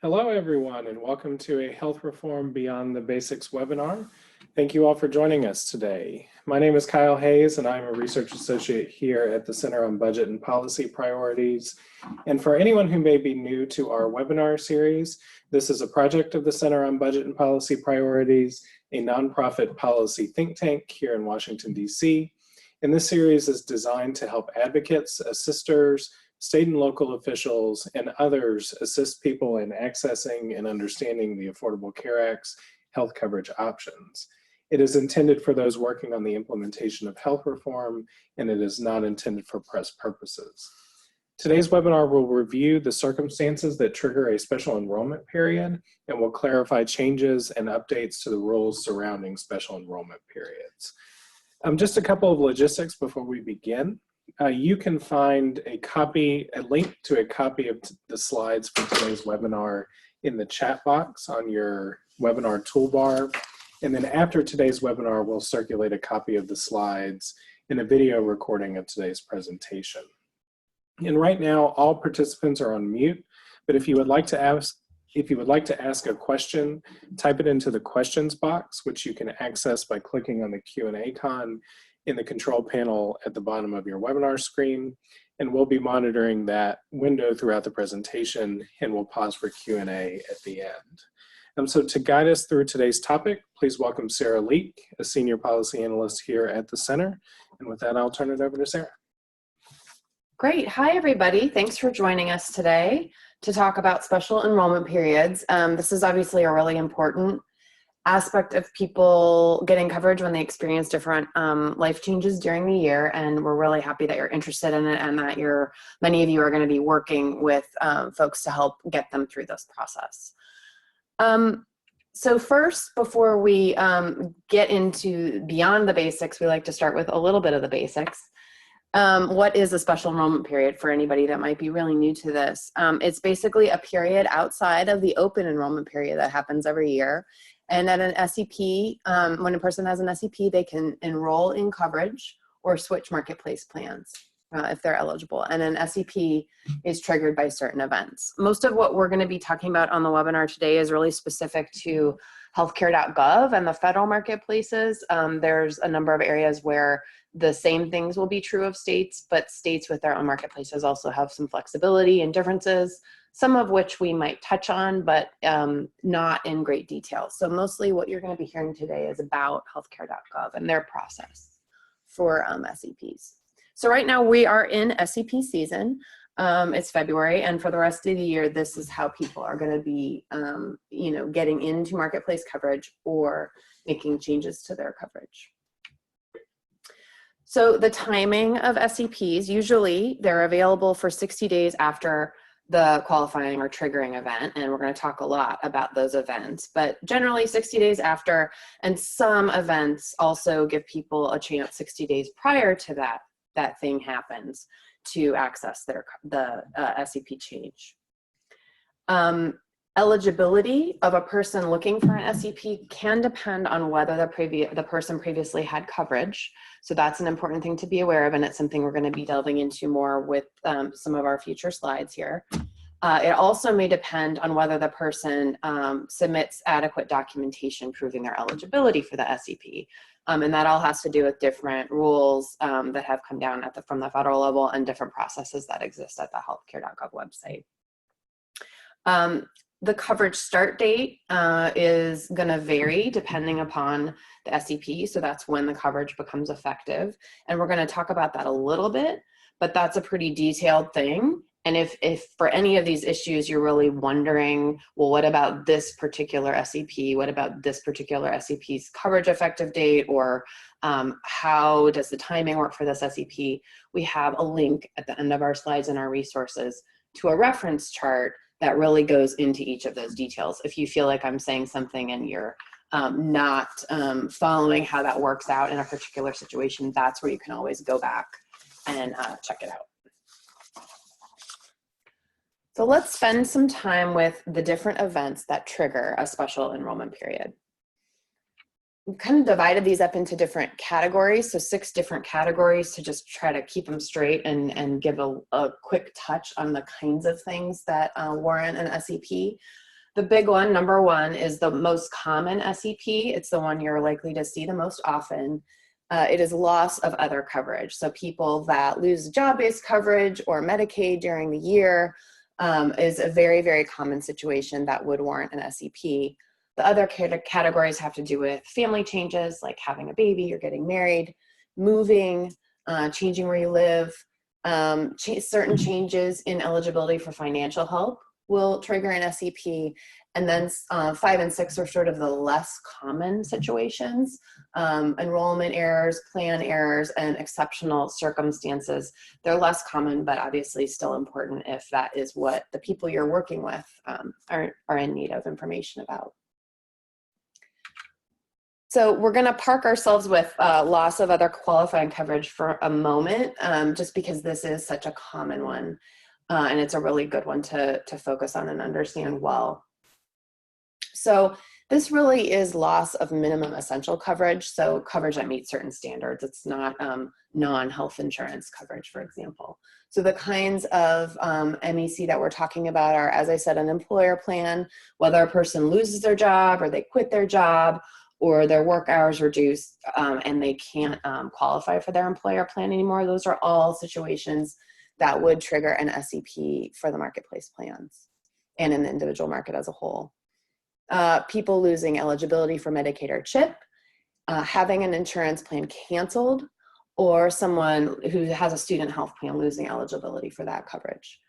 Hello, everyone, and welcome to a Health Reform Beyond the Basics webinar. Thank you all for joining us today. My name is Kyle Hayes, and I'm a research associate here at the Center on Budget and Policy Priorities. And for anyone who may be new to our webinar series, this is a project of the Center on Budget and Policy Priorities, a nonprofit policy think tank here in Washington, D.C. And this series is designed to help advocates, assisters, state and local officials, and others assist people in accessing and understanding the Affordable Care Act's health coverage options. It is intended for those working on the implementation of health reform, and it is not intended for press purposes. Today's webinar will review the circumstances that trigger a special enrollment period and will clarify changes and updates to the rules surrounding special enrollment periods. Just a couple of logistics before we begin. You can find a link to a copy of the slides for today's webinar in the chat box on your webinar toolbar. And then after today's webinar, we'll circulate a copy of the slides and a video recording of today's presentation. And right now, all participants are on mute, but if you would like to ask a question, type it into the questions box, which you can access by clicking on the Q&A icon in the control panel at the bottom of your webinar screen, and we'll be monitoring that window throughout the presentation, and we'll pause for Q&A at the end. So to guide us through today's topic, please welcome Sarah Leek, a Senior Policy Analyst here at the Center. And with that, I'll turn it over to Sarah. Great. Hi, everybody. Thanks for joining us today to talk about special enrollment periods. This is obviously a really important aspect of people getting coverage when they experience different life changes during the year, and we're really happy that you're interested in it and that many of you are going to be working with folks to help get them through this process. So first, before we get into beyond the basics, we like to start with a little bit of the basics. What is a special enrollment period for anybody that might be really new to this? It's basically a period outside of the open enrollment period that happens every year. And at an SEP, when a person has an SEP, they can enroll in coverage or switch marketplace plans if they're eligible. And an SEP is triggered by certain events. Most of what we're going to be talking about on the webinar today is really specific to healthcare.gov and the federal marketplaces. There's a number of areas where the same things will be true of states, but states with their own marketplaces also have some flexibility and differences, some of which we might touch on, but not in great detail. So mostly what you're going to be hearing today is about healthcare.gov and their process for SEPs. So right now we are in SEP season. It's February, and for the rest of the year, this is how people are going to be, getting into marketplace coverage or making changes to their coverage. So the timing of SEPs, usually they're available for 60 days after the qualifying or triggering event, and we're going to talk a lot about those events, but generally 60 days after, and some events also give people a chance 60 days prior to that thing happens to access the SEP change. Eligibility of a person looking for an SEP can depend on whether the person previously had coverage. So that's an important thing to be aware of, and it's something we're going to be delving into more with some of our future slides here. It also may depend on whether the person submits adequate documentation proving their eligibility for the SEP. And that all has to do with different rules that have come down from the federal level and different processes that exist at the healthcare.gov website. The coverage start date is going to vary depending upon the SEP, so that's when the coverage becomes effective. And we're going to talk about that a little bit, but that's a pretty detailed thing. And if for any of these issues you're really wondering, well, what about this particular SEP? What about this particular SEP's coverage effective date? Or how does the timing work for this SEP? We have a link at the end of our slides and our resources to a reference chart that really goes into each of those details. If you feel like I'm saying something and you're not following how that works out in a particular situation, that's where you can always go back and check it out. So let's spend some time with the different events that trigger a special enrollment period. We've kind of divided these up into different categories, so 6 different categories to just try to keep them straight and give a quick touch on the kinds of things that warrant an SEP. The big one, number one, is the most common SEP. It's the one you're likely to see the most often. It is loss of other coverage. So people that lose job-based coverage or Medicaid during the year is a very, very common situation that would warrant an SEP. The other categories have to do with family changes, like having a baby or getting married, moving, changing where you live. Certain changes in eligibility for financial help will trigger an SEP. And then 5 and 6 are sort of the less common situations. Enrollment errors, plan errors, and exceptional circumstances. They're less common, but obviously still important if that is what the people you're working with are in need of information about. So we're going to park ourselves with loss of other qualifying coverage for a moment, just because this is such a common one, and it's a really good one to focus on and understand well. So this really is loss of minimum essential coverage, so coverage that meets certain standards. It's not non-health insurance coverage, for example. So the kinds of MEC that we're talking about are, as I said, an employer plan, whether a person loses their job or they quit their job, or their work hours reduced and they can't qualify for their employer plan anymore. Those are all situations that would trigger an SEP for the marketplace plans and in the individual market as a whole. People losing eligibility for Medicaid or CHIP, having an insurance plan canceled, or someone who has a student health plan losing eligibility for that coverage.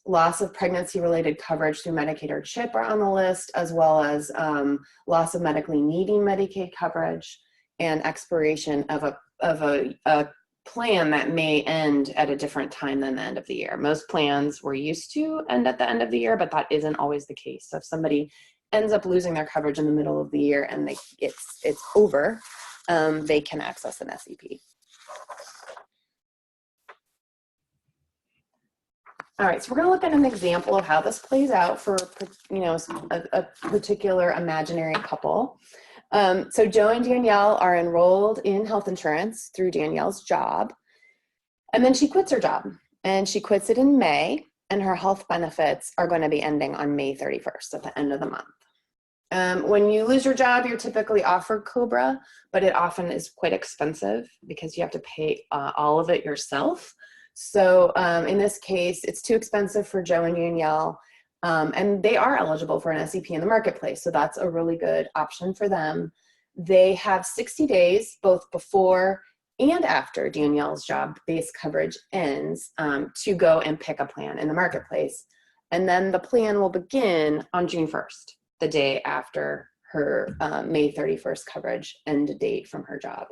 Loss of pregnancy-related coverage through Medicaid or CHIP are on the list, as well as loss of medically needing Medicaid coverage and expiration of a plan that may end at a different time than the end of the year. Most plans were used to end at the end of the year, but that isn't always the case. So if somebody ends up losing their coverage in the middle of the year and it's over, they can access an SEP. All right, so we're going to look at an example of how this plays out for, a particular imaginary couple. So Joe and Danielle are enrolled in health insurance through Danielle's job, and then she quits her job, and she quits it in May, and her health benefits are going to be ending on May 31st at the end of the month. When you lose your job, you're typically offered COBRA, but it often is quite expensive because you have to pay all of it yourself. So in this case, it's too expensive for Joe and Danielle, and they are eligible for an SEP in the marketplace. So that's a really good option for them. They have 60 days, both before and after Danielle's job-based coverage ends, to go and pick a plan in the marketplace. And then the plan will begin on June 1st, the day after her May 31st coverage end date from her job.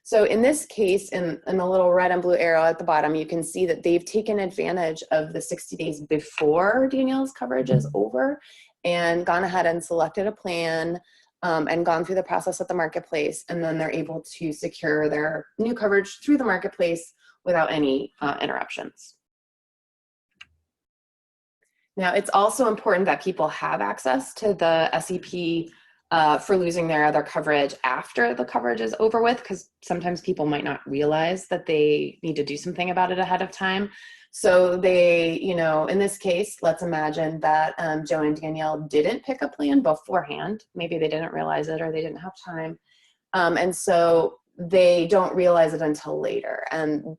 So in this case, in the little red and blue arrow at the bottom, you can see that they've taken advantage of the 60 days before Danielle's coverage is over and gone ahead and selected a plan and gone through the process at the marketplace. And then they're able to secure their new coverage through the marketplace without any interruptions. Now, it's also important that people have access to the SEP for losing their other coverage after the coverage is over with, because sometimes people might not realize that they need to do something about it ahead of time. So they, in this case, let's imagine that Joe and Danielle didn't pick a plan beforehand. Maybe they didn't realize it or they didn't have time. And so they don't realize it until later. And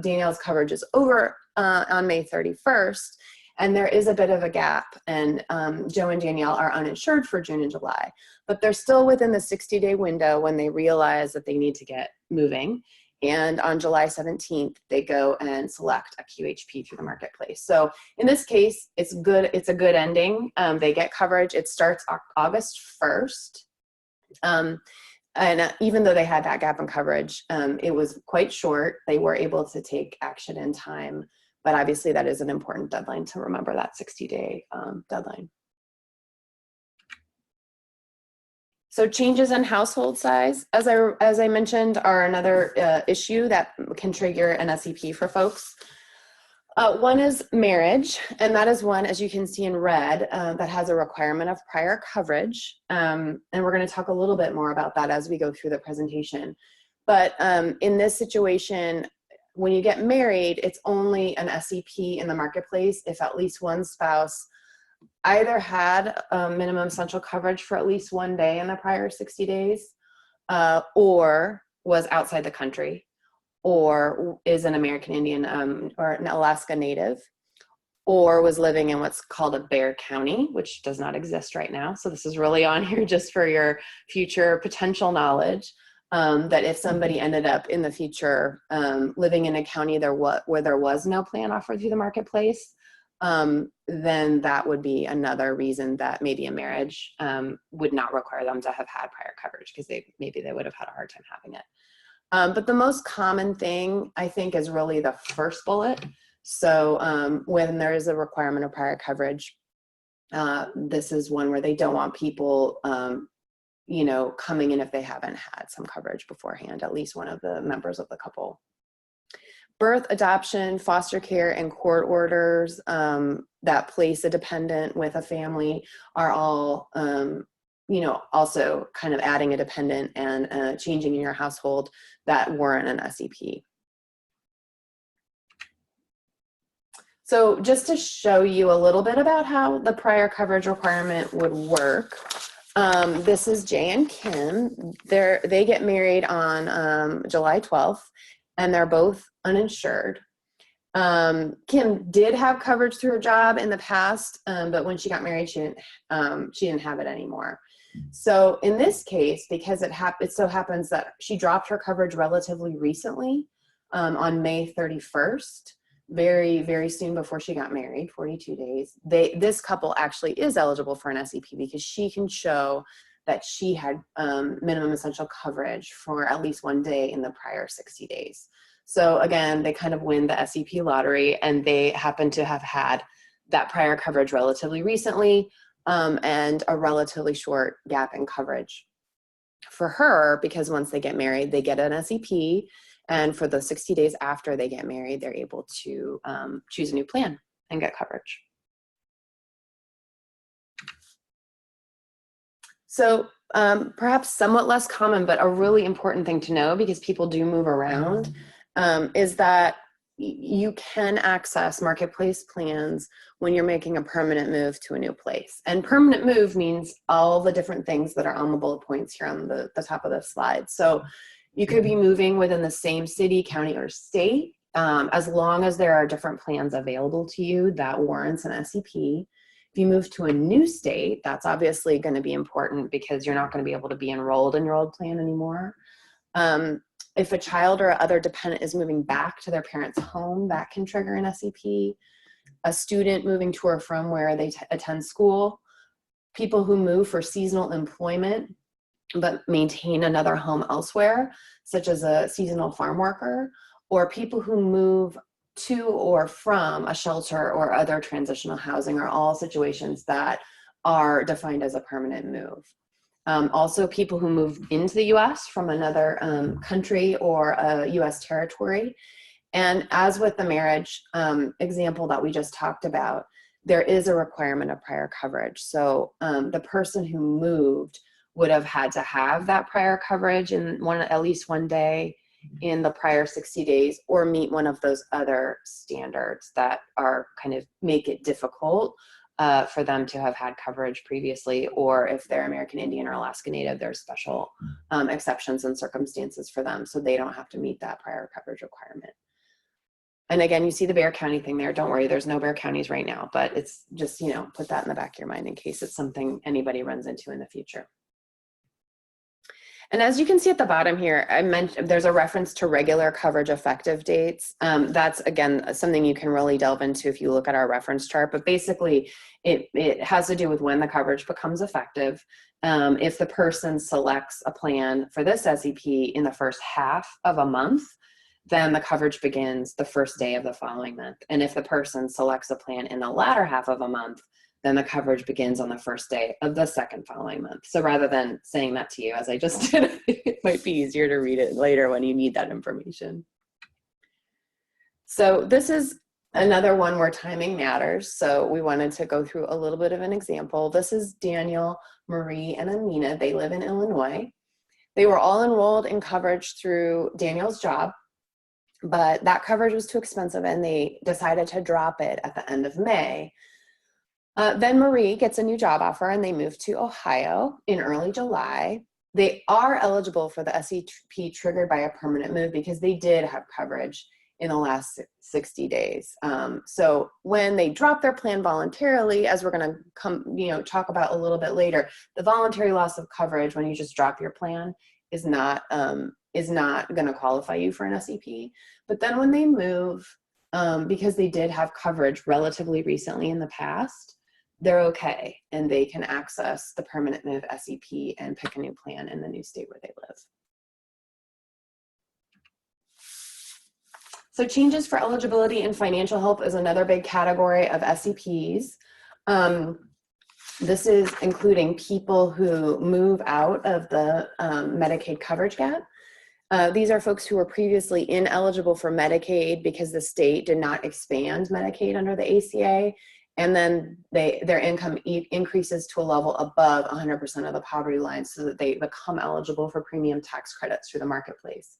Danielle's coverage is over on May 31st. And there is a bit of a gap, and Joe and Danielle are uninsured for June and July, but they're still within the 60-day window when they realize that they need to get moving. And on July 17th, they go and select a QHP through the marketplace. So in this case, it's good. It's a good ending. They get coverage. It starts August 1st. And even though they had that gap in coverage, it was quite short. They were able to take action in time. But obviously that is an important deadline to remember, that 60-day deadline. So changes in household size, as I mentioned, are another issue that can trigger an SEP for folks. One is marriage, and that is one, as you can see in red, that has a requirement of prior coverage. And we're going to talk a little bit more about that as we go through the presentation. But in this situation, when you get married, it's only an SEP in the marketplace if at least one spouse either had minimum essential coverage for at least one day in the prior 60 days, or was outside the country, or is an American Indian or an Alaska Native, or was living in what's called a Bear County, which does not exist right now. So this is really on here just for your future potential knowledge, that if somebody ended up in the future living in a county where there was no plan offered through the marketplace, then that would be another reason that maybe a marriage would not require them to have had prior coverage, because maybe they would have had a hard time having it. But the most common thing, I think, is really the first bullet. So when there is a requirement of prior coverage, this is one where they don't want people, coming in if they haven't had some coverage beforehand, at least one of the members of the couple. Birth, adoption, foster care, and court orders that place a dependent with a family are all, also kind of adding a dependent and changing in your household that warrant an SEP. So just to show you a little bit about how the prior coverage requirement would work, this is Jay and Kim. They get married on July 12th, and they're both uninsured. Kim did have coverage through her job in the past, but when she got married, she didn't have it anymore. So in this case, because it so happens that she dropped her coverage relatively recently, on May 31st, very, very soon before she got married, 42 days. This couple actually is eligible for an SEP because she can show that she had minimum essential coverage for at least one day in the prior 60 days. So again, they kind of win the SEP lottery, and they happen to have had that prior coverage relatively recently, and a relatively short gap in coverage for her, because once they get married, they get an SEP. And for the 60 days after they get married, they're able to choose a new plan and get coverage. So perhaps somewhat less common, but a really important thing to know, because people do move around, is that you can access marketplace plans when you're making a permanent move to a new place. And permanent move means all the different things that are on the bullet points here on the top of the slide. So you could be moving within the same city, county, or state, as long as there are different plans available to you that warrants an SEP. If you move to a new state, that's obviously going to be important, because you're not going to be able to be enrolled in your old plan anymore. If a child or other dependent is moving back to their parents' home, that can trigger an SEP. A student moving to or from where they attend school. People who move for seasonal employment but maintain another home elsewhere, such as a seasonal farm worker, or people who move to or from a shelter or other transitional housing, are all situations that are defined as a permanent move. Also, people who move into the US from another country or a US territory. And as with the marriage example that we just talked about, there is a requirement of prior coverage. So the person who moved would have had to have that prior coverage in at least one day in the prior 60 days, or meet one of those other standards that are kind of make it difficult for them to have had coverage previously. Or if they're American Indian or Alaska Native, there's special exceptions and circumstances for them, so they don't have to meet that prior coverage requirement. And again, you see the Bear County thing there. Don't worry, there's no Bear Counties right now, but it's just, put that in the back of your mind in case it's something anybody runs into in the future. And as you can see at the bottom here, I mentioned there's a reference to regular coverage effective dates. That's, again, something you can really delve into if you look at our reference chart. But basically, it has to do with when the coverage becomes effective. If the person selects a plan for this SEP in the first half of a month, then the coverage begins the first day of the following month. And if the person selects a plan in the latter half of a month, then the coverage begins on the first day of the second following month. So rather than saying that to you as I just did, it might be easier to read it later when you need that information. So this is another one where timing matters. So we wanted to go through a little bit of an example. This is Daniel, Marie, and Amina. They live in Illinois. They were all enrolled in coverage through Daniel's job, but that coverage was too expensive and they decided to drop it at the end of May. Then Marie gets a new job offer and they move to Ohio in early July. They are eligible for the SEP triggered by a permanent move because they did have coverage in the last 60 days. So when they drop their plan voluntarily, as we're going to talk about a little bit later, the voluntary loss of coverage when you just drop your plan is not going to qualify you for an SEP. But then when they move, because they did have coverage relatively recently in the past, they're okay and they can access the permanent move SEP and pick a new plan in the new state where they live. So changes for eligibility and financial help is another big category of SEPs. This is including people who move out of the Medicaid coverage gap. These are folks who were previously ineligible for Medicaid because the state did not expand Medicaid under the ACA, and then their income increases to a level above 100% of the poverty line so that they become eligible for premium tax credits through the marketplace.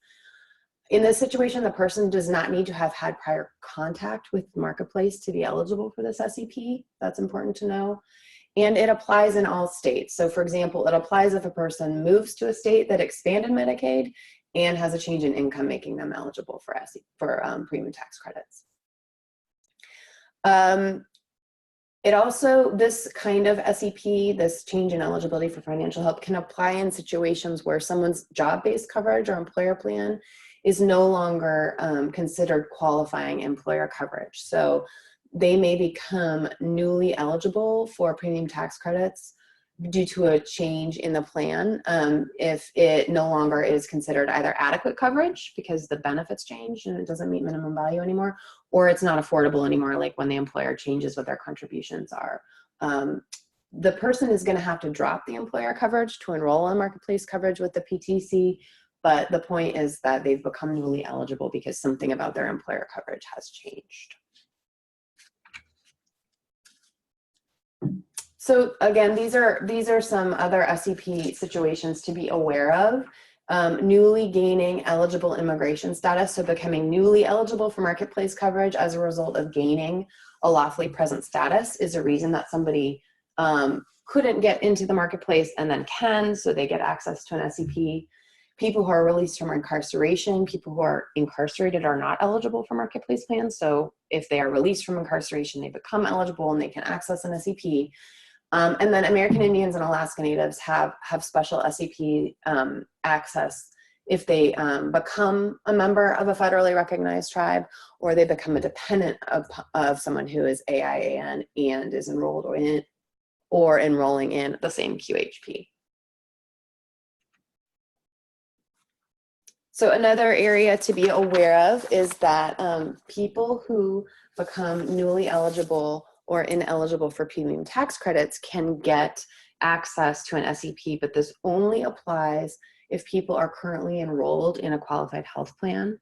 In this situation, the person does not need to have had prior contact with the marketplace to be eligible for this SEP. That's important to know. And it applies in all states. So for example, it applies if a person moves to a state that expanded Medicaid and has a change in income making them eligible for premium tax credits. This kind of SEP, this change in eligibility for financial help, can apply in situations where someone's job-based coverage or employer plan is no longer considered qualifying employer coverage. So they may become newly eligible for premium tax credits due to a change in the plan if it no longer is considered either adequate coverage because the benefits change and it doesn't meet minimum value anymore, or it's not affordable anymore, like when the employer changes what their contributions are. The person is going to have to drop the employer coverage to enroll on marketplace coverage with the PTC, but the point is that they've become newly eligible because something about their employer coverage has changed. So again, these are some other SEP situations to be aware of. Newly gaining eligible immigration status, so becoming newly eligible for marketplace coverage as a result of gaining a lawfully present status is a reason that somebody couldn't get into the marketplace and then can, so they get access to an SEP. People who are released from incarceration, people who are incarcerated are not eligible for marketplace plans. So if they are released from incarceration, they become eligible and they can access an SEP. And then American Indians and Alaska Natives have special SEP access if they become a member of a federally recognized tribe, or they become a dependent of someone who is AIAN and is enrolled or enrolling in the same QHP. So another area to be aware of is that people who become newly eligible or ineligible for premium tax credits can get access to an SEP, but this only applies if people are currently enrolled in a qualified health plan.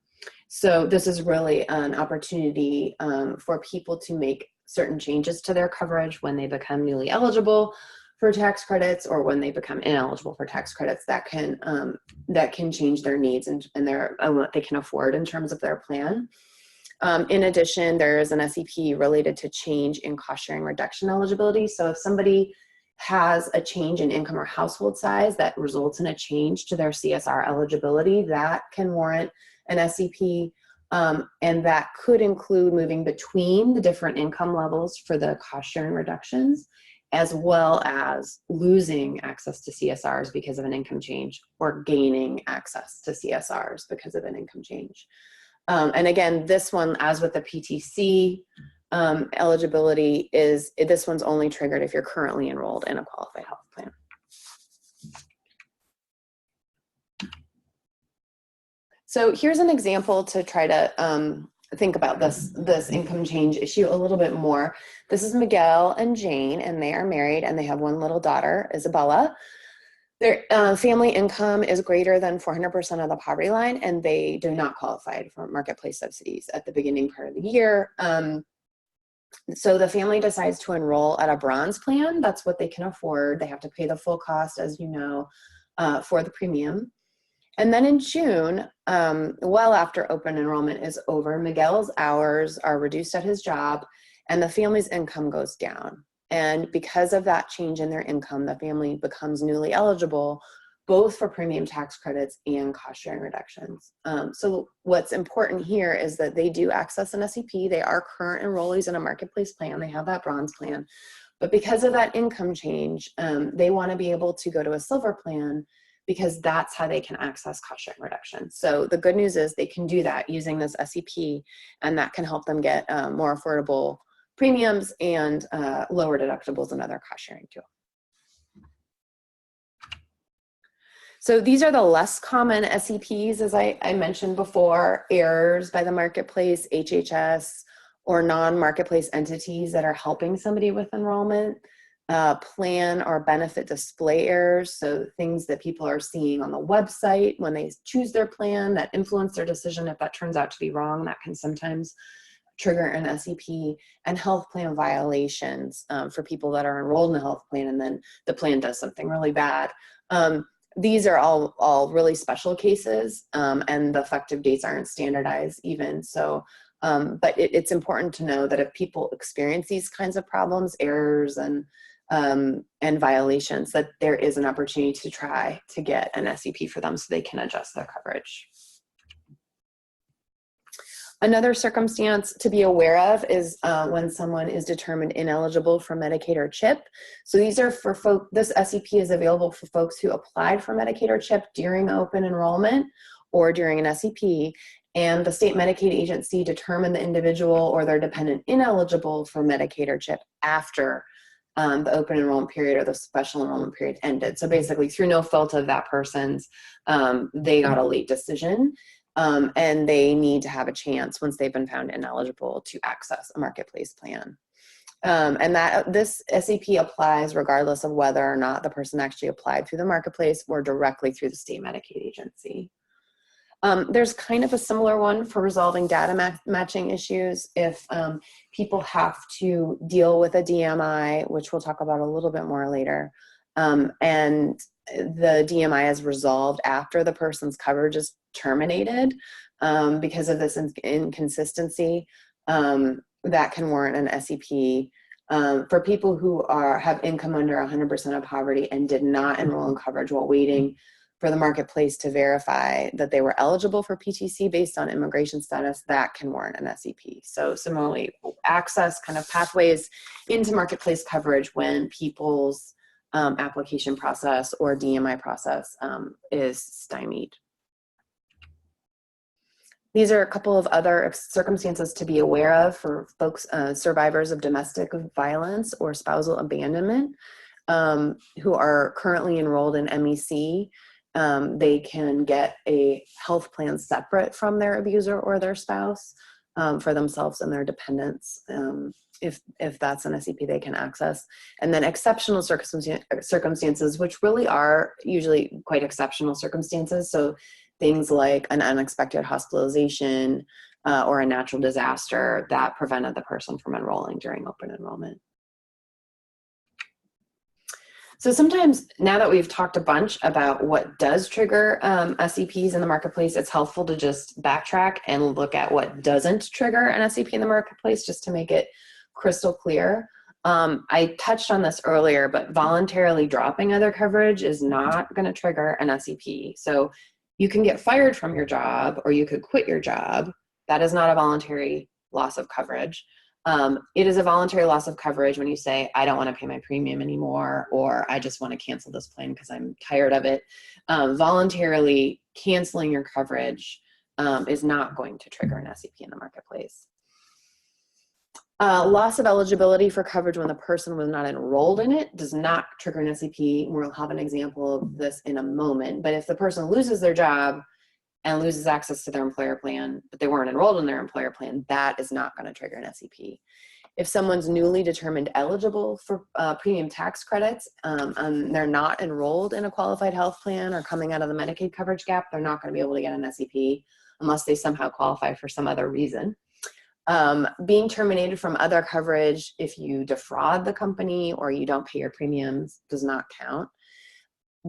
So this is really an opportunity for people to make certain changes to their coverage when they become newly eligible for tax credits or when they become ineligible for tax credits that can change their needs and what they can afford in terms of their plan. In addition, there is an SEP related to change in cost sharing reduction eligibility. So if somebody has a change in income or household size that results in a change to their CSR eligibility, that can warrant an SEP. And that could include moving between the different income levels for the cost sharing reductions, as well as losing access to CSRs because of an income change or gaining access to CSRs because of an income change. And again, this one, as with the PTC eligibility, this one's only triggered if you're currently enrolled in a qualified health plan. So here's an example to try to think about this income change issue a little bit more. This is Miguel and Jane, and they are married and they have one little daughter, Isabella. Their family income is greater than 400% of the poverty line, and they do not qualify for marketplace subsidies at the beginning part of the year. So the family decides to enroll at a bronze plan. That's what they can afford. They have to pay the full cost, as you know, for the premium. And then in June, well after open enrollment is over, Miguel's hours are reduced at his job and the family's income goes down. And because of that change in their income, the family becomes newly eligible both for premium tax credits and cost sharing reductions. So what's important here is that they do access an SEP. They are current enrollees in a marketplace plan. They have that bronze plan. But because of that income change, they want to be able to go to a silver plan because that's how they can access cost sharing reduction. So the good news is they can do that using this SEP, and that can help them get more affordable premiums and lower deductibles and other cost sharing too. So these are the less common SEPs, as I mentioned before: errors by the marketplace, HHS, or non-marketplace entities that are helping somebody with enrollment. Plan or benefit display errors, so things that people are seeing on the website when they choose their plan that influence their decision. If that turns out to be wrong, that can sometimes trigger an SEP. And health plan violations for people that are enrolled in a health plan and then the plan does something really bad. These are all really special cases, and the effective dates aren't standardized even. So, but it's important to know that if people experience these kinds of problems, errors and violations, that there is an opportunity to try to get an SEP for them so they can adjust their coverage. Another circumstance to be aware of is when someone is determined ineligible for Medicaid or CHIP. So these are for this SEP is available for folks who applied for Medicaid or CHIP during open enrollment or during an SEP, and the state Medicaid agency determined the individual or their dependent ineligible for Medicaid or CHIP after the open enrollment period or the special enrollment period ended. So basically, through no fault of that person's, they got a late decision. And they need to have a chance once they've been found ineligible to access a marketplace plan. And that this SEP applies regardless of whether or not the person actually applied through the marketplace or directly through the state Medicaid agency. There's kind of a similar one for resolving data matching issues. If people have to deal with a DMI, which we'll talk about a little bit more later, and the DMI is resolved after the person's coverage is terminated because of this inconsistency, that can warrant an SEP. For people who have income under 100% of poverty and did not enroll in coverage while waiting for the marketplace to verify that they were eligible for PTC based on immigration status, that can warrant an SEP. So similarly, access kind of pathways into marketplace coverage when people's application process or DMI process is stymied. These are a couple of other circumstances to be aware of for folks, survivors of domestic violence or spousal abandonment who are currently enrolled in MEC. They can get a health plan separate from their abuser or their spouse for themselves and their dependents. If that's an SEP they can access. And then exceptional circumstances, which really are usually quite exceptional circumstances. So things like an unexpected hospitalization or a natural disaster that prevented the person from enrolling during open enrollment. So sometimes, now that we've talked a bunch about what does trigger SEPs in the marketplace, it's helpful to just backtrack and look at what doesn't trigger an SEP in the marketplace, just to make it crystal clear. I touched on this earlier, but voluntarily dropping other coverage is not going to trigger an SEP. So you can get fired from your job or you could quit your job. That is not a voluntary loss of coverage. It is a voluntary loss of coverage when you say, I don't want to pay my premium anymore, or I just want to cancel this plan because I'm tired of it. Voluntarily canceling your coverage is not going to trigger an SEP in the marketplace. Loss of eligibility for coverage when the person was not enrolled in it does not trigger an SEP. We'll have an example of this in a moment. But if the person loses their job and loses access to their employer plan, but they weren't enrolled in their employer plan, that is not going to trigger an SEP. If someone's newly determined eligible for premium tax credits and they're not enrolled in a qualified health plan or coming out of the Medicaid coverage gap, they're not going to be able to get an SEP unless they somehow qualify for some other reason. Being terminated from other coverage if you defraud the company or you don't pay your premiums does not count.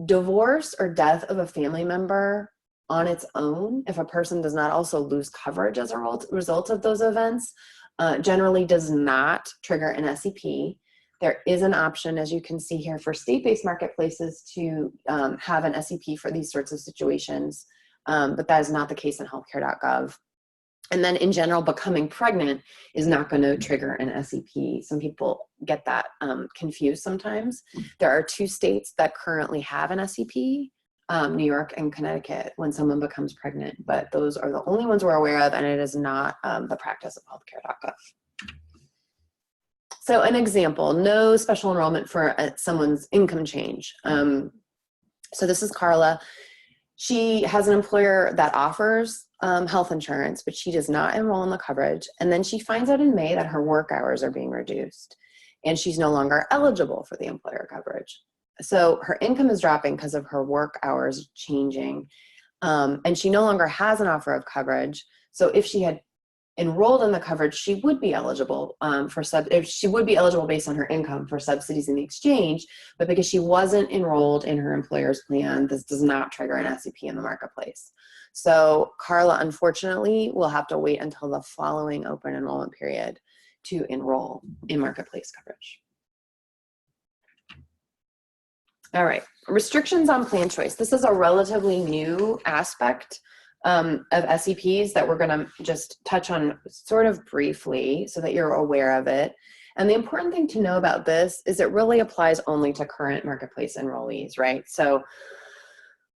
Divorce or death of a family member on its own, if a person does not also lose coverage as a result of those events, generally does not trigger an SEP. There is an option, as you can see here, for state-based marketplaces to have an SEP for these sorts of situations, but that is not the case in healthcare.gov. And then in general, becoming pregnant is not going to trigger an SEP. Some people get that confused sometimes. There are 2 states that currently have an SEP, New York and Connecticut, when someone becomes pregnant, but those are the only ones we're aware of, and it is not the practice of healthcare.gov. So an example, no special enrollment for someone's income change. So this is Carla. She has an employer that offers health insurance, but she does not enroll in the coverage. And then she finds out in May that her work hours are being reduced and she's no longer eligible for the employer coverage. So her income is dropping because of her work hours changing. And she no longer has an offer of coverage. So if she had enrolled in the coverage, she would be eligible she would be eligible based on her income for subsidies in the exchange, but because she wasn't enrolled in her employer's plan, this does not trigger an SEP in the marketplace. So Carla, unfortunately, will have to wait until the following open enrollment period to enroll in marketplace coverage. All right, restrictions on plan choice. This is a relatively new aspect of SEPs that we're gonna just touch on sort of briefly so that you're aware of it. And the important thing to know about this is it really applies only to current marketplace enrollees, right? So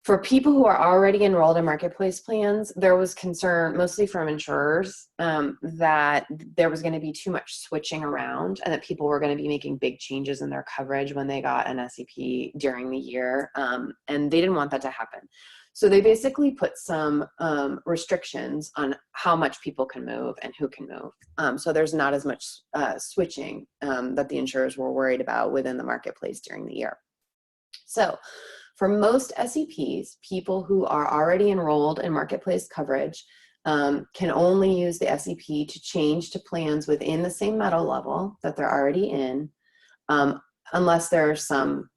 for people who are already enrolled in marketplace plans, there was concern, mostly from insurers, that there was gonna be too much switching around and that people were gonna be making big changes in their coverage when they got an SEP during the year, and they didn't want that to happen. So they basically put some restrictions on how much people can move and who can move. So there's not as much switching that the insurers were worried about within the marketplace during the year. So for most SEPs, people who are already enrolled in marketplace coverage can only use the SEP to change to plans within the same metal level that they're already in, unless there are some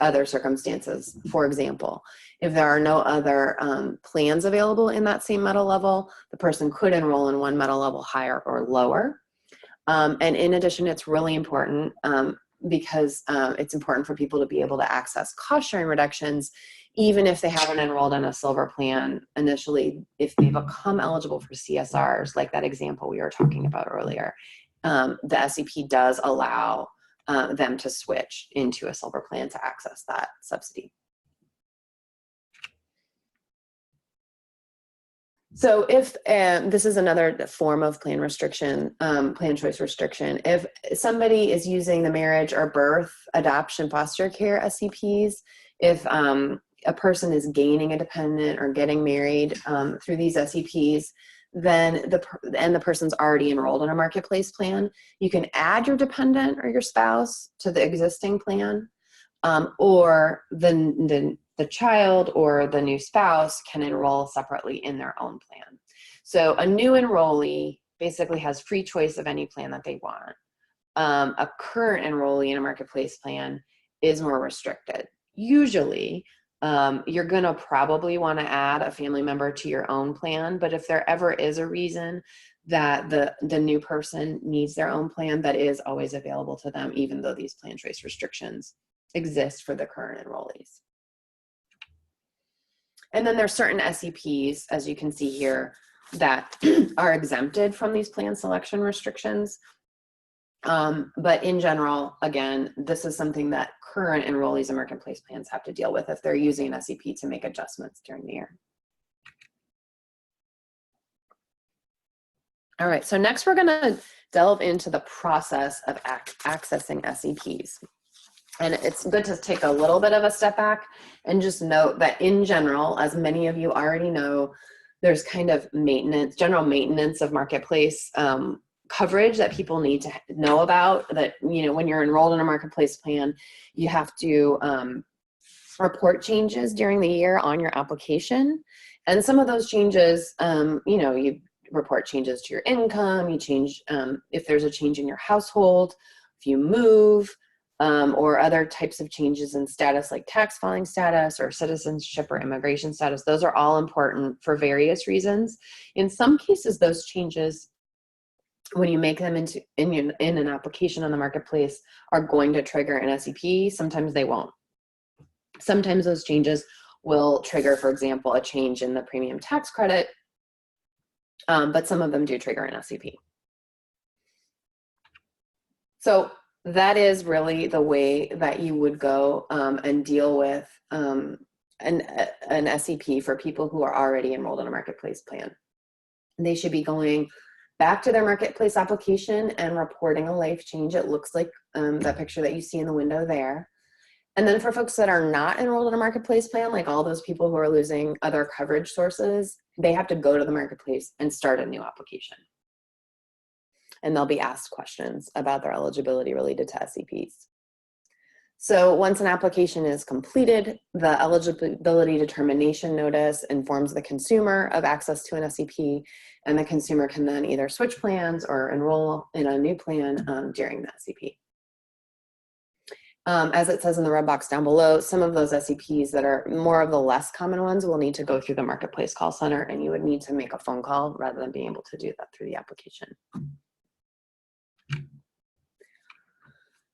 other circumstances. For example, if there are no other plans available in that same metal level, the person could enroll in one metal level higher or lower. And in addition, it's really important because it's important for people to be able to access cost sharing reductions, even if they haven't enrolled in a silver plan initially. If they become eligible for CSRs, like that example we were talking about earlier, the SEP does allow them to switch into a silver plan to access that subsidy. So if, this is another form of plan restriction, plan choice restriction. If somebody is using the marriage or birth, adoption, foster care SCPs, if a person is gaining a dependent or getting married through these SCPs, then the person's already enrolled in a marketplace plan, you can add your dependent or your spouse to the existing plan, or the child or the new spouse can enroll separately in their own plan. So a new enrollee basically has free choice of any plan that they want. A current enrollee in a marketplace plan is more restricted. Usually, you're gonna probably wanna add a family member to your own plan, but if there ever is a reason that the new person needs their own plan, that is always available to them, even though these plan choice restrictions exist for the current enrollees. And then there's certain SEPs, as you can see here, that are exempted from these plan selection restrictions. But in general, again, this is something that current enrollees in marketplace plans have to deal with if they're using an SEP to make adjustments during the year. All right, so next we're gonna delve into the process of accessing SEPs. And it's good to take a little bit of a step back and just note that in general, as many of you already know, there's kind of maintenance, general maintenance of marketplace coverage that people need to know about. That, you know, when you're enrolled in a marketplace plan, you have to report changes during the year on your application. And some of those changes, you know, you report changes to your income, you change, if there's a change in your household, if you move, or other types of changes in status like tax filing status or citizenship or immigration status. Those are all important for various reasons. In some cases, those changes when you make them in an application on the marketplace are going to trigger an SEP. Sometimes they won't. Sometimes those changes will trigger, for example, a change in the premium tax credit, but some of them do trigger an SEP. So that is really the way that you would go and deal with an SEP for people who are already enrolled in a marketplace plan. They should be going back to their marketplace application and reporting a life change. It looks like that picture that you see in the window there. And then for folks that are not enrolled in a marketplace plan, like all those people who are losing other coverage sources, they have to go to the marketplace and start a new application. And they'll be asked questions about their eligibility related to SEPs. So once an application is completed, the eligibility determination notice informs the consumer of access to an SEP, and the consumer can then either switch plans or enroll in a new plan during the SEP. As it says in the red box down below, some of those SEPs that are more of the less common ones will need to go through the marketplace call center, and you would need to make a phone call rather than being able to do that through the application.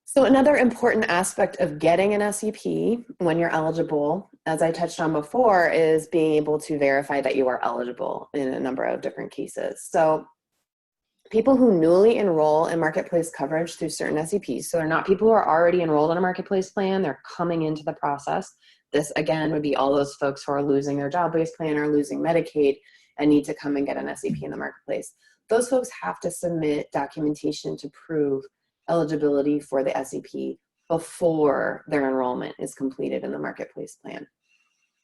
So another important aspect of getting an SEP when you're eligible, as I touched on before, is being able to verify that you are eligible in a number of different cases. So people who newly enroll in marketplace coverage through certain SEPs, so they're not people who are already enrolled in a marketplace plan, they're coming into the process. This again would be all those folks who are losing their job-based plan or losing Medicaid and need to come and get an SEP in the marketplace. Those folks have to submit documentation to prove eligibility for the SEP before their enrollment is completed in the marketplace plan.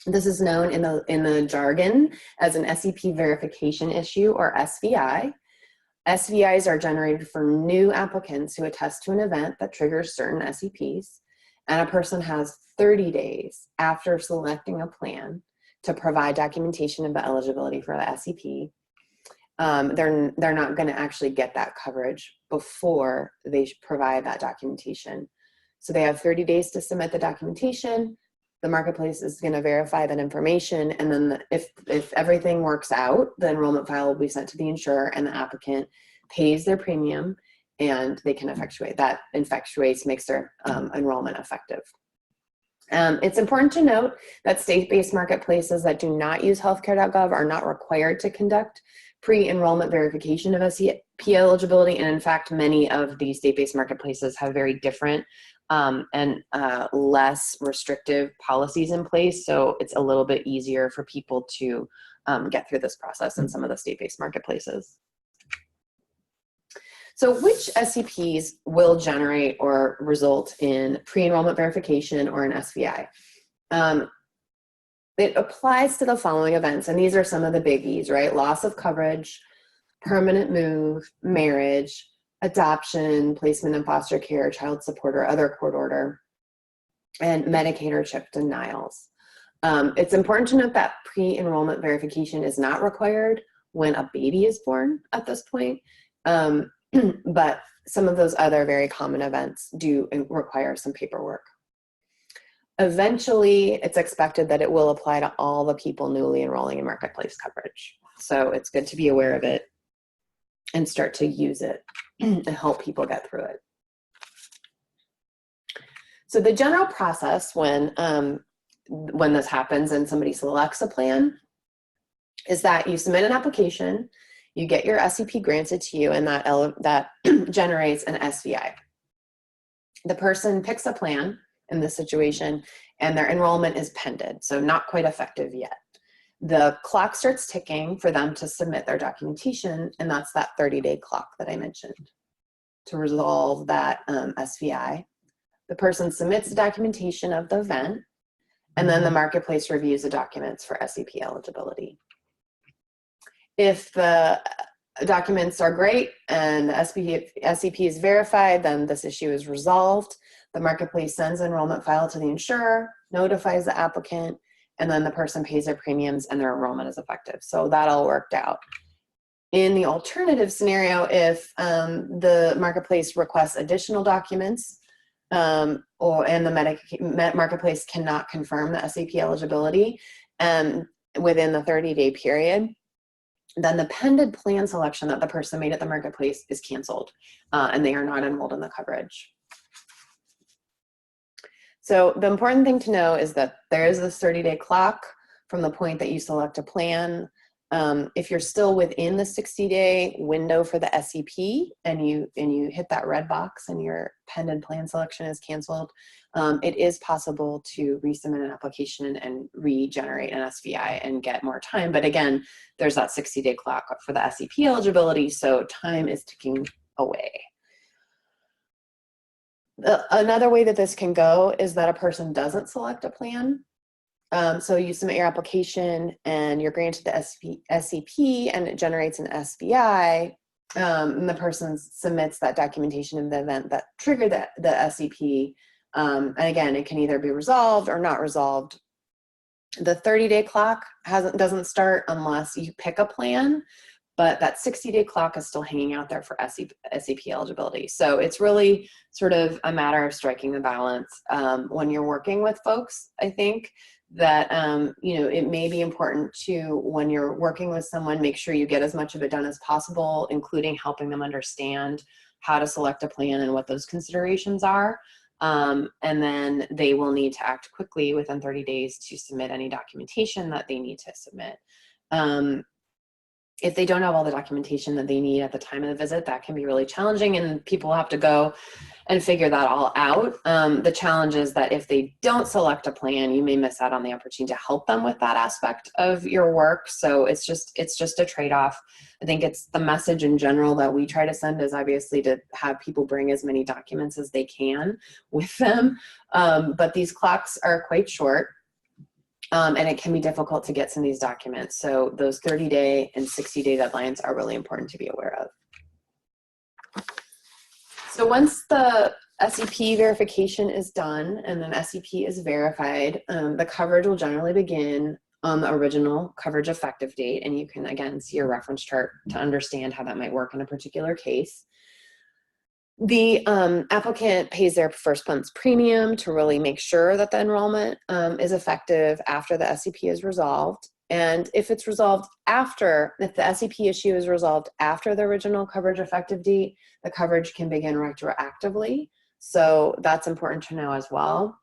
This is known in the jargon as an SEP verification issue, or SVI. SVIs are generated for new applicants who attest to an event that triggers certain SEPs, and a person has 30 days after selecting a plan to provide documentation of the eligibility for the SEP. They're not going to actually get that coverage before they provide that documentation. So they have 30 days to submit the documentation. The marketplace is going to verify that information, and then if everything works out, the enrollment file will be sent to the insurer, and the applicant pays their premium, and they can effectuate that. Makes their enrollment effective. It's important to note that state-based marketplaces that do not use healthcare.gov are not required to conduct pre-enrollment verification of SEP eligibility, and in fact, many of these state-based marketplaces have very different and less restrictive policies in place, so it's a little bit easier for people to get through this process in some of the state-based marketplaces. So which SCPs will generate or result in pre-enrollment verification or an SVI? It applies to the following events, and these are some of the biggies, right? Loss of coverage, permanent move, marriage, adoption, placement in foster care, child support or other court order, and Medicaid or CHIP denials. It's important to note that pre-enrollment verification is not required when a baby is born at this point, but some of those other very common events do require some paperwork. Eventually, it's expected that it will apply to all the people newly enrolling in marketplace coverage. So it's good to be aware of it and start to use it and help people get through it. So the general process when this happens and somebody selects a plan is that you submit an application, you get your SEP granted to you, and that generates an SVI. The person picks a plan in this situation, and their enrollment is pended, so not quite effective yet. The clock starts ticking for them to submit their documentation, and that's that 30-day clock that I mentioned to resolve that SVI. The person submits the documentation of the event, and then the marketplace reviews the documents for SEP eligibility. If the documents are great and the SEP is verified, then this issue is resolved. The marketplace sends an enrollment file to the insurer, notifies the applicant, and then the person pays their premiums and their enrollment is effective. So that all worked out. In the alternative scenario, if the marketplace requests additional documents and the marketplace cannot confirm the SEP eligibility within the 30-day period, then the pending plan selection that the person made at the marketplace is canceled, and they are not enrolled in the coverage. So the important thing to know is that there is this 30-day clock from the point that you select a plan. If you're still within the 60-day window for the SEP and you hit that red box and your pending plan selection is canceled, it is possible to resubmit an application and regenerate an SVI and get more time. But again, there's that 60-day clock for the SEP eligibility, so time is ticking away. Another way that this can go is that a person doesn't select a plan. So you submit your application and you're granted the SCP and it generates an SVI. And the person submits that documentation in the event that triggered the SCP. And again, it can either be resolved or not resolved. The 30-day clock doesn't start unless you pick a plan, but that 60-day clock is still hanging out there for SEP eligibility. So it's really sort of a matter of striking the balance. When you're working with folks, I think that, it may be important to, when you're working with someone, make sure you get as much of it done as possible, including helping them understand how to select a plan and what those considerations are. And then they will need to act quickly within 30 days to submit any documentation that they need to submit. If they don't have all the documentation that they need at the time of the visit, that can be really challenging, and people have to go and figure that all out. The challenge is that if they don't select a plan, you may miss out on the opportunity to help them with that aspect of your work. So it's just a trade-off. I think it's the message in general that we try to send is obviously to have people bring as many documents as they can with them. But these clocks are quite short. And it can be difficult to get some of these documents. So those 30-day and 60-day deadlines are really important to be aware of. So once the SEP verification is done and then SEP is verified, the coverage will generally begin on the original coverage effective date. And you can, again, see your reference chart to understand how that might work in a particular case. The applicant pays their first month's premium to really make sure that the enrollment is effective after the SEP is resolved. And if it's resolved if the SEP issue is resolved after the original coverage effective date, the coverage can begin retroactively. So that's important to know as well.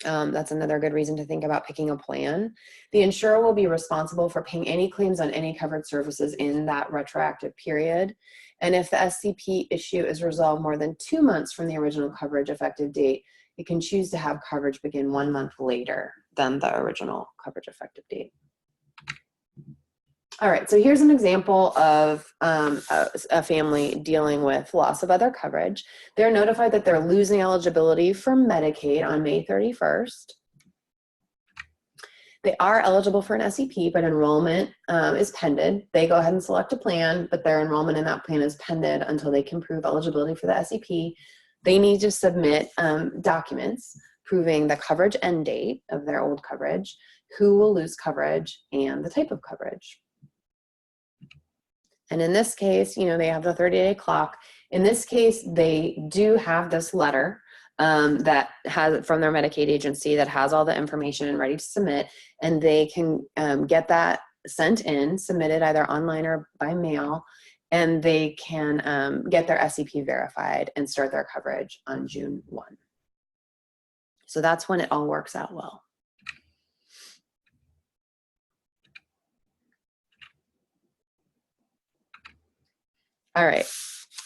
That's another good reason to think about picking a plan. The insurer will be responsible for paying any claims on any covered services in that retroactive period. And if the SCP issue is resolved more than 2 months from the original coverage effective date, you can choose to have coverage begin 1 month later than the original coverage effective date. All right, so here's an example of a family dealing with loss of other coverage. They're notified that they're losing eligibility for Medicaid on May 31st. They are eligible for an SEP, but enrollment is pending. They go ahead and select a plan, but their enrollment in that plan is pending until they can prove eligibility for the SEP. They need to submit documents proving the coverage end date of their old coverage, who will lose coverage, and the type of coverage. And in this case, they have the 30-day clock. In this case, they do have this letter that has from their Medicaid agency that has all the information and ready to submit, and they can get that sent in, submitted either online or by mail, and they can get their SEP verified and start their coverage on June 1. So that's when it all works out well. All right.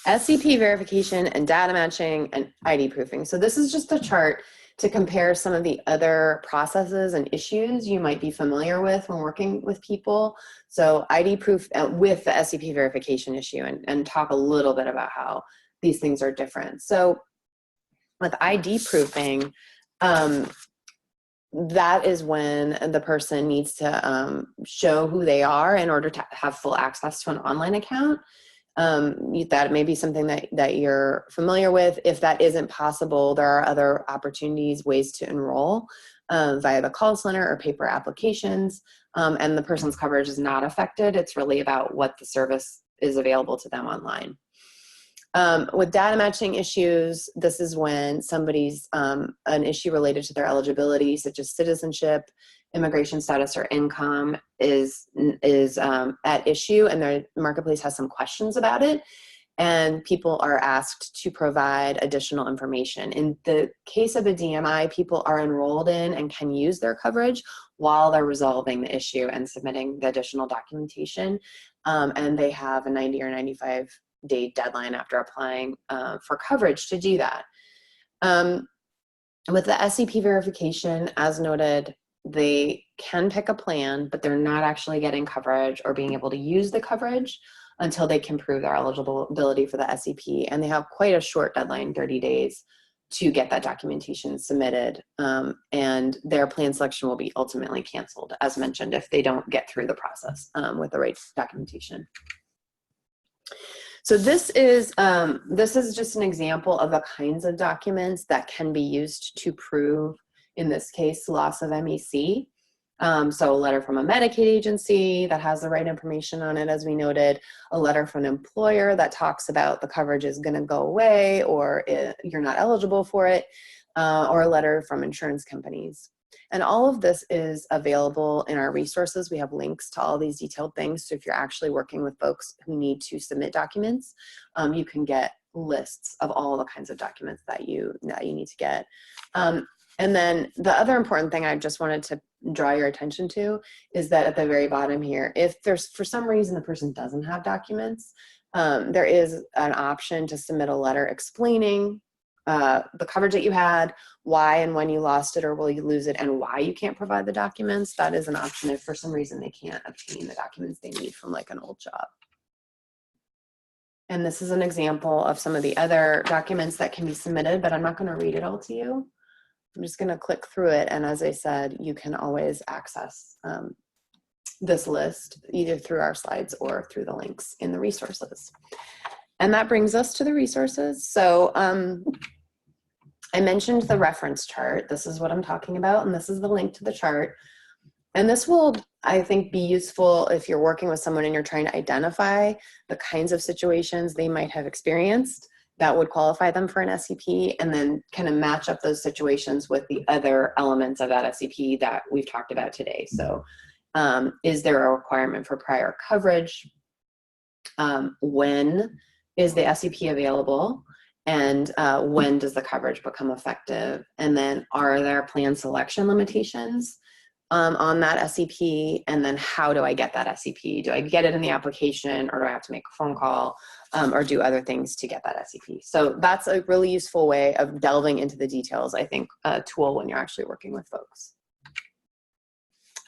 SCP verification and data matching and ID proofing. So this is just a chart to compare some of the other processes and issues you might be familiar with when working with people. So ID proof with the SCP verification issue and talk a little bit about how these things are different. So with ID proofing, that is when the person needs to show who they are in order to have full access to an online account. That may be something that you're familiar with. If that isn't possible, there are other opportunities, ways to enroll via the call center or paper applications, and the person's coverage is not affected. It's really about what the service is available to them online. With data matching issues, this is when somebody's an issue related to their eligibility, such as citizenship, immigration status or income is at issue, and the marketplace has some questions about it, and people are asked to provide additional information. In the case of a DMI, people are enrolled in and can use their coverage while they're resolving the issue and submitting the additional documentation, and they have a 90 or 95-day deadline after applying for coverage to do that. With the SEP verification, as noted, they can pick a plan, but they're not actually getting coverage or being able to use the coverage until they can prove their eligibility for the SEP. And they have quite a short deadline, 30 days, to get that documentation submitted. And their plan selection will be ultimately canceled, as mentioned, if they don't get through the process with the right documentation. So this is just an example of the kinds of documents that can be used to prove, in this case, loss of MEC. So a letter from a Medicaid agency that has the right information on it, as we noted, a letter from an employer that talks about the coverage is going to go away or you're not eligible for it, or a letter from insurance companies. And all of this is available in our resources. We have links to all these detailed things. So if you're actually working with folks who need to submit documents, you can get lists of all the kinds of documents that you need to get. And then the other important thing I just wanted to draw your attention to is that at the very bottom here, if there's for some reason the person doesn't have documents, there is an option to submit a letter explaining the coverage that you had, why and when you lost it or will you lose it, and why you can't provide the documents. That is an option if for some reason they can't obtain the documents they need from like an old job. And this is an example of some of the other documents that can be submitted, but I'm not going to read it all to you. I'm just going to click through it. And as I said, you can always access this list either through our slides or through the links in the resources. And that brings us to the resources. So I mentioned the reference chart. This is what I'm talking about, and this is the link to the chart. And this will, I think, be useful if you're working with someone and you're trying to identify the kinds of situations they might have experienced that would qualify them for an SEP, and then kind of match up those situations with the other elements of that SEP that we've talked about today. So is there a requirement for prior coverage? When is the SEP available? And when does the coverage become effective? And then are there plan selection limitations on that SEP? And then how do I get that SEP? Do I get it in the application, or do I have to make a phone call or do other things to get that SEP? So that's a really useful way of delving into the details, I think, a tool when you're actually working with folks.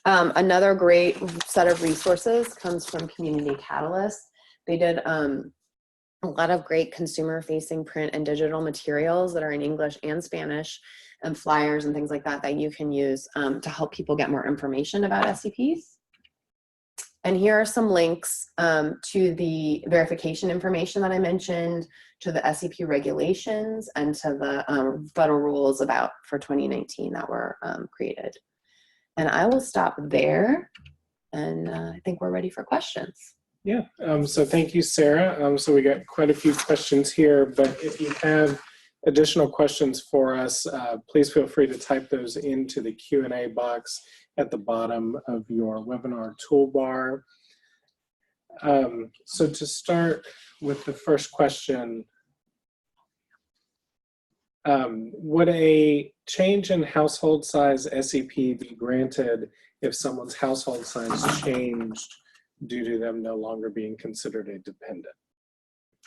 Another great set of resources comes from Community Catalyst. They did a lot of great consumer-facing print and digital materials that are in English and Spanish, and flyers and things like that that you can use to help people get more information about SCPs. And here are some links to the verification information that I mentioned, to the SCP regulations, and to the federal rules for 2019 that were created. And I will stop there, and I think we're ready for questions. Yeah, so thank you, Sarah. So we got quite a few questions here, but if you have additional questions for us, please feel free to type those into the Q&A box at the bottom of your webinar toolbar. So to start with the first question, would a change in household size SEP be granted if someone's household size changed due to them no longer being considered a dependent?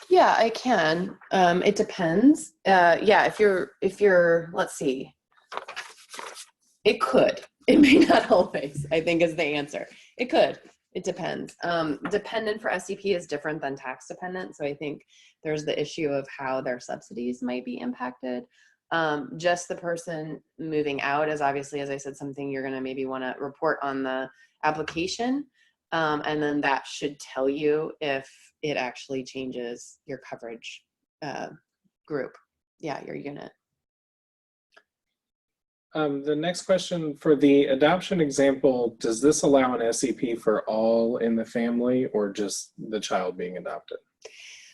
Yeah, I can. It depends. Yeah, if you're, let's see, it could. It may not always, I think, is the answer. It could. It depends. Dependent for SCP is different than tax dependent. So I think there's the issue of how their subsidies might be impacted. Just the person moving out is obviously, as I said, something you're going to maybe want to report on the application. And then that should tell you if it actually changes your coverage group. Yeah, your unit. The next question, for the adoption example, does this allow an SEP for all in the family or just the child being adopted?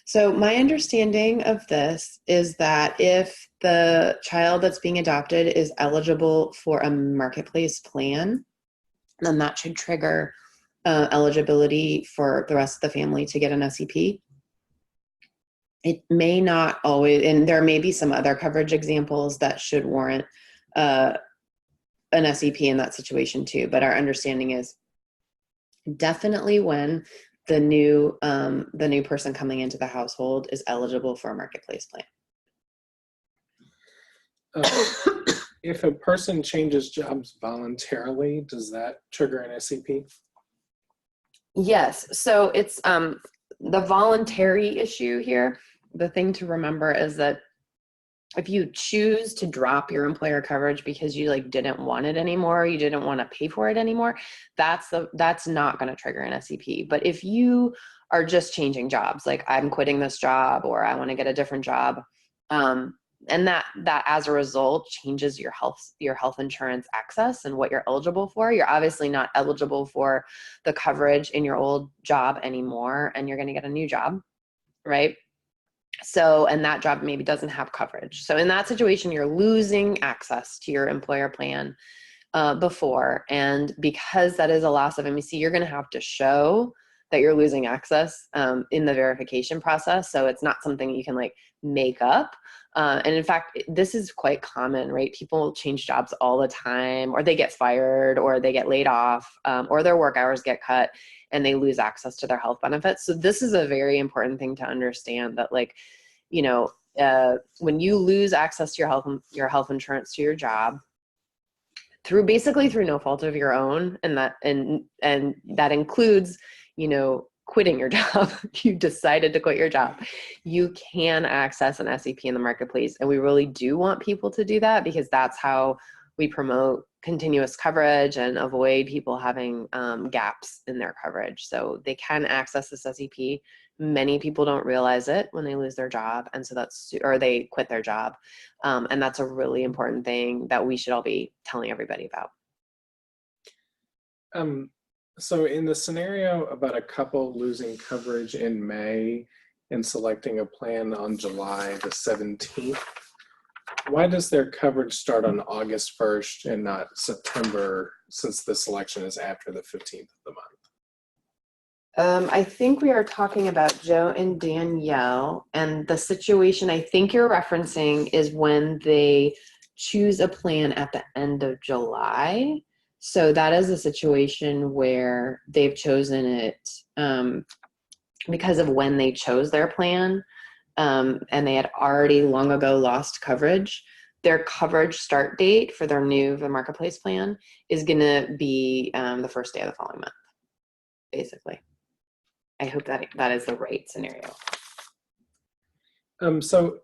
So my understanding of this is that if the child that's being adopted is eligible for a marketplace plan, then that should trigger eligibility for the rest of the family to get an SEP. It may not always, and there may be some other coverage examples that should warrant an SEP in that situation too. But our understanding is definitely when the new person coming into the household is eligible for a marketplace plan. If a person changes jobs voluntarily, does that trigger an SCP? Yes. So it's the voluntary issue here. The thing to remember is that if you choose to drop your employer coverage because you like didn't want it anymore, you didn't want to pay for it anymore, that's not going to trigger an SEP. But if you are just changing jobs, like I'm quitting this job or I want to get a different job, and that as a result changes your health insurance access and what you're eligible for, you're obviously not eligible for the coverage in your old job anymore, and you're going to get a new job, right? So, and that job maybe doesn't have coverage. So in that situation, you're losing access to your employer plan before. And because that is a loss of MEC, you're going to have to show that you're losing access in the verification process. So it's not something you can like make up. And in fact, this is quite common, right? People change jobs all the time, or they get fired, or they get laid off, or their work hours get cut, and they lose access to their health benefits. So this is a very important thing to understand, that like, you know, when you lose access to your health insurance to your job through no fault of your own, and that includes, you know, quitting your job, you decided to quit your job, you can access an SEP in the marketplace. And we really do want people to do that, because that's how we promote continuous coverage and avoid people having gaps in their coverage. So they can access this SEP. Many people don't realize it when they lose their job, and so or they quit their job. And that's a really important thing that we should all be telling everybody about. So in the scenario about a couple losing coverage in May and selecting a plan on July the 17th, why does their coverage start on August 1st and not September, since the selection is after the 15th of the month? I think we are talking about Joe and Danielle, and the situation I think you're referencing is when they choose a plan at the end of July. So that is a situation where they've chosen it because of when they chose their plan, and they had already long ago lost coverage. Their coverage start date for the marketplace plan is going to be the first day of the following month, basically. I hope that is the right scenario. So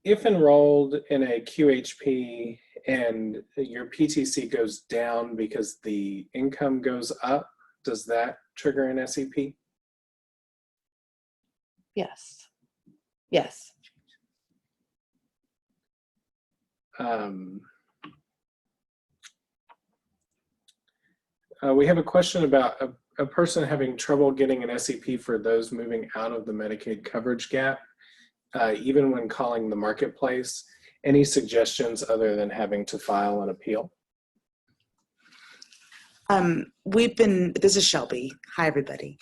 if enrolled in a QHP and your PTC goes down because the income goes up, does that trigger an SEP? Yes. Yes. We have a question about a person having trouble getting an SEP for those moving out of the Medicaid coverage gap, even when calling the marketplace. Any suggestions other than having to file an appeal? This is Shelby. Hi, everybody.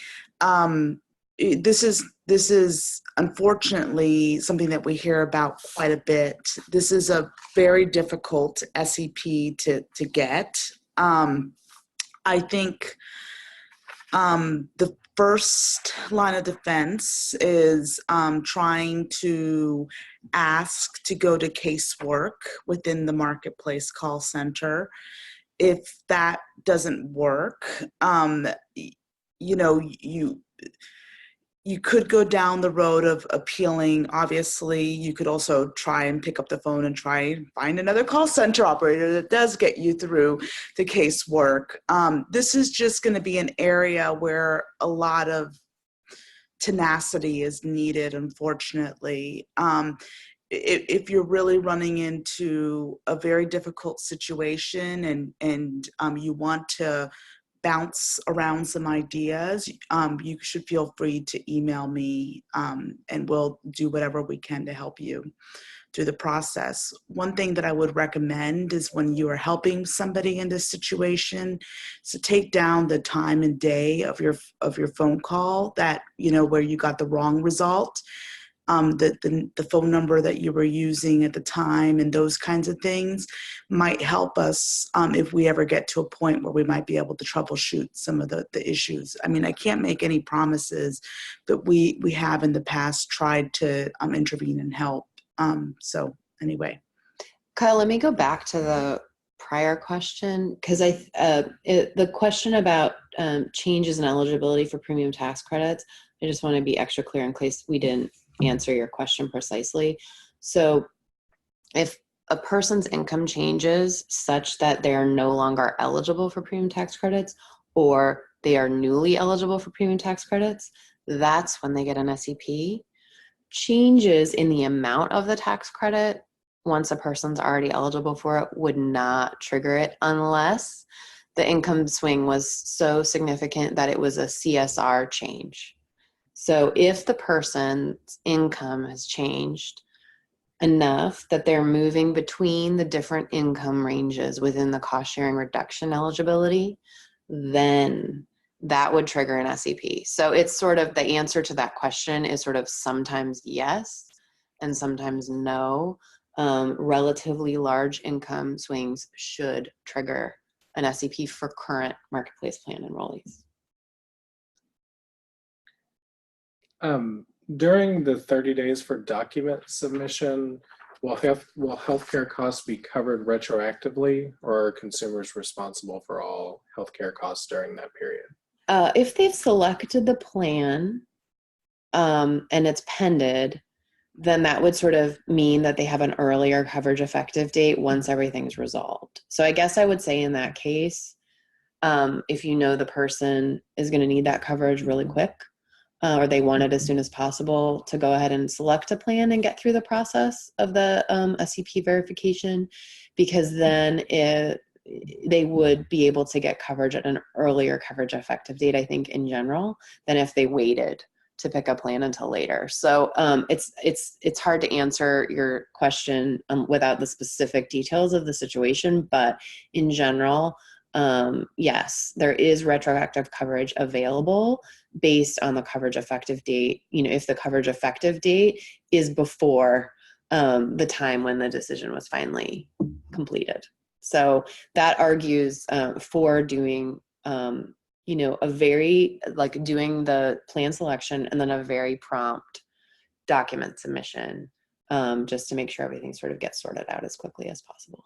This is unfortunately something that we hear about quite a bit. This is a very difficult SEP to get. I think the first line of defense is trying to ask to go to casework within the marketplace call center. If that doesn't work, you could go down the road of appealing. Obviously, you could also try and pick up the phone and try and find another call center operator that does get you through the casework. This is just going to be an area where a lot of tenacity is needed, unfortunately. If you're really running into a very difficult situation and you want to bounce around some ideas, you should feel free to email me, and we'll do whatever we can to help you. through the process. One thing that I would recommend is when you are helping somebody in this situation, to take down the time and day of your phone call that, where you got the wrong result, the phone number that you were using at the time, and those kinds of things might help us if we ever get to a point where we might be able to troubleshoot some of the issues. I mean, I can't make any promises, but we have in the past tried to intervene and help. So anyway. Kyle, let me go back to the prior question, because the question about changes in eligibility for premium tax credits, I just want to be extra clear in case we didn't answer your question precisely. So if a person's income changes such that they are no longer eligible for premium tax credits, or they are newly eligible for premium tax credits, that's when they get an SEP. Changes in the amount of the tax credit, once a person's already eligible for it, would not trigger it unless the income swing was so significant that it was a CSR change. So if the person's income has changed enough that they're moving between the different income ranges within the cost sharing reduction eligibility, then that would trigger an SEP. So it's sort of, the answer to that question is sort of sometimes yes and sometimes no. Relatively large income swings should trigger an SEP for current marketplace plan enrollees. During the 30 days for document submission, will healthcare costs be covered retroactively, or are consumers responsible for all healthcare costs during that period? If they've selected the plan and it's pended, then that would sort of mean that they have an earlier coverage effective date once everything's resolved. So I guess I would say in that case, if you know the person is going to need that coverage really quick, or they want it as soon as possible, to go ahead and select a plan and get through the process of the SCP verification, because then they would be able to get coverage at an earlier coverage effective date, I think, in general, than if they waited to pick a plan until later. So it's hard to answer your question without the specific details of the situation, but in general, yes, there is retroactive coverage available based on the coverage effective date. If the coverage effective date is before the time when the decision was finally completed. So that argues for doing, a very, doing the plan selection and then a very prompt document submission, just to make sure everything sort of gets sorted out as quickly as possible.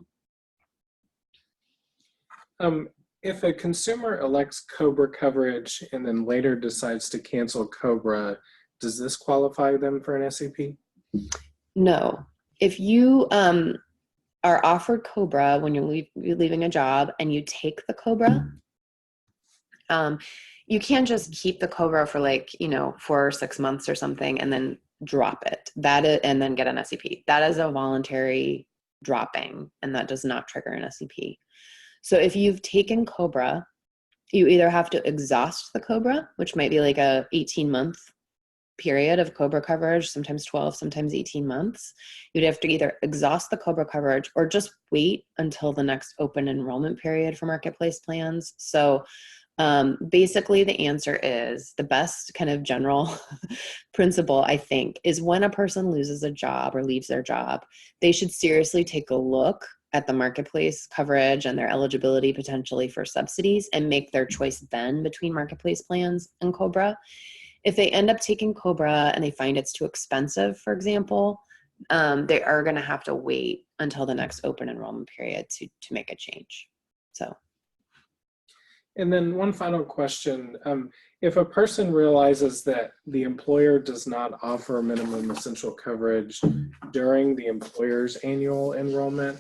If a consumer elects COBRA coverage and then later decides to cancel COBRA, does this qualify them for an SEP? No. If you are offered COBRA when you're leaving a job and you take the COBRA, you can't just keep the COBRA for 4 or 6 months or something and then drop it. And then get an SEP. That is a voluntary dropping, and that does not trigger an SEP. So if you've taken COBRA, you either have to exhaust the COBRA, which might be like a 18-month period of COBRA coverage, sometimes 12, sometimes 18 months. You'd have to either exhaust the COBRA coverage or just wait until the next open enrollment period for marketplace plans. So basically the answer is, the best kind of general principle, I think, is when a person loses a job or leaves their job, they should seriously take a look at the marketplace coverage and their eligibility potentially for subsidies and make their choice then between marketplace plans and COBRA. If they end up taking COBRA and they find it's too expensive, for example, they are going to have to wait until the next open enrollment period to make a change. So. And then one final question. If a person realizes that the employer does not offer minimum essential coverage during the employer's annual enrollment,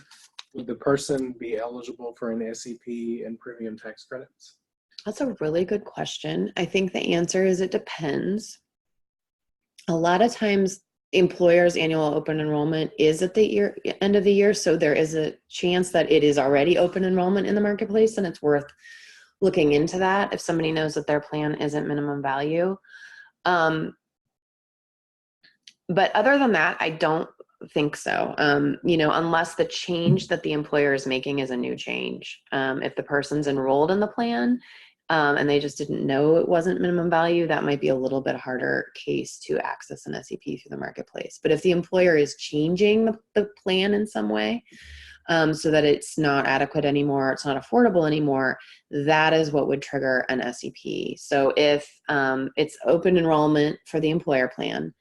would the person be eligible for an SEP and premium tax credits? That's a really good question. I think the answer is it depends. A lot of times employers' annual open enrollment is at the end of the year, so there is a chance that it is already open enrollment in the marketplace, and it's worth looking into that if somebody knows that their plan isn't minimum value. But other than that, I don't think so. You know, unless the change that the employer is making is a new change. If the person's enrolled in the plan and they just didn't know it wasn't minimum value, that might be a little bit harder case to access an SEP through the marketplace. But if the employer is changing the plan in some way, so that it's not adequate anymore, it's not affordable anymore, that is what would trigger an SEP. So if it's open enrollment for the employer plan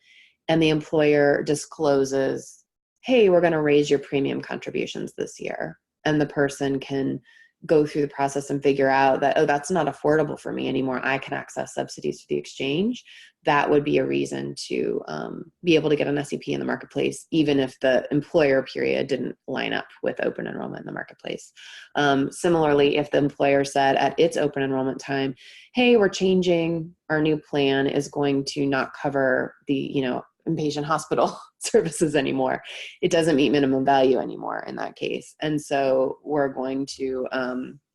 and the employer discloses, hey, we're going to raise your premium contributions this year, and the person can go through the process and figure out that, oh, that's not affordable for me anymore, I can access subsidies through the exchange, that would be a reason to be able to get an SEP in the marketplace, even if the employer period didn't line up with open enrollment in the marketplace. Similarly, if the employer said at its open enrollment time, hey, we're changing, our new plan is going to not cover the, you know, inpatient hospital services anymore, it doesn't meet minimum value anymore in that case. And so we're going to,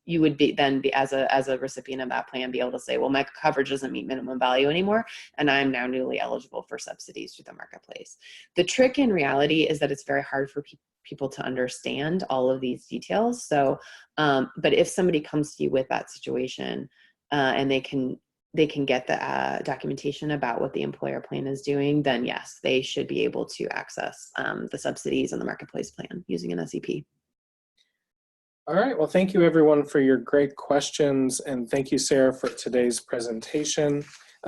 you would be then be as a recipient of that plan, be able to say, well, my coverage doesn't meet minimum value anymore, and I'm now newly eligible for subsidies through the marketplace. The trick in reality is that it's very hard for people to understand all of these details. So, but if somebody comes to you with that situation and they can get the documentation about what the employer plan is doing, then yes, they should be able to access the subsidies in the marketplace plan using an SEP. All right, well, thank you everyone for your great questions, and thank you, Sarah, for today's presentation.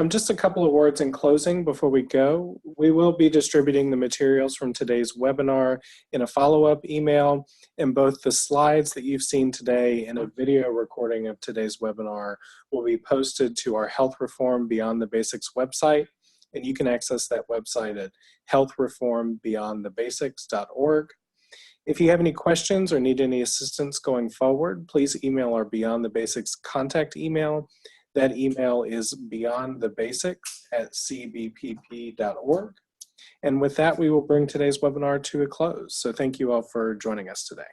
Just a couple of words in closing before we go. We will be distributing the materials from today's webinar in a follow-up email, and both the slides that you've seen today and a video recording of today's webinar will be posted to our Health Reform Beyond the Basics website, and you can access that website at healthreformbeyondthebasics.org. If you have any questions or need any assistance going forward, please email our Beyond the Basics contact email. That email is beyondthebasics@cbpp.org. And with that, we will bring today's webinar to a close. So thank you all for joining us today.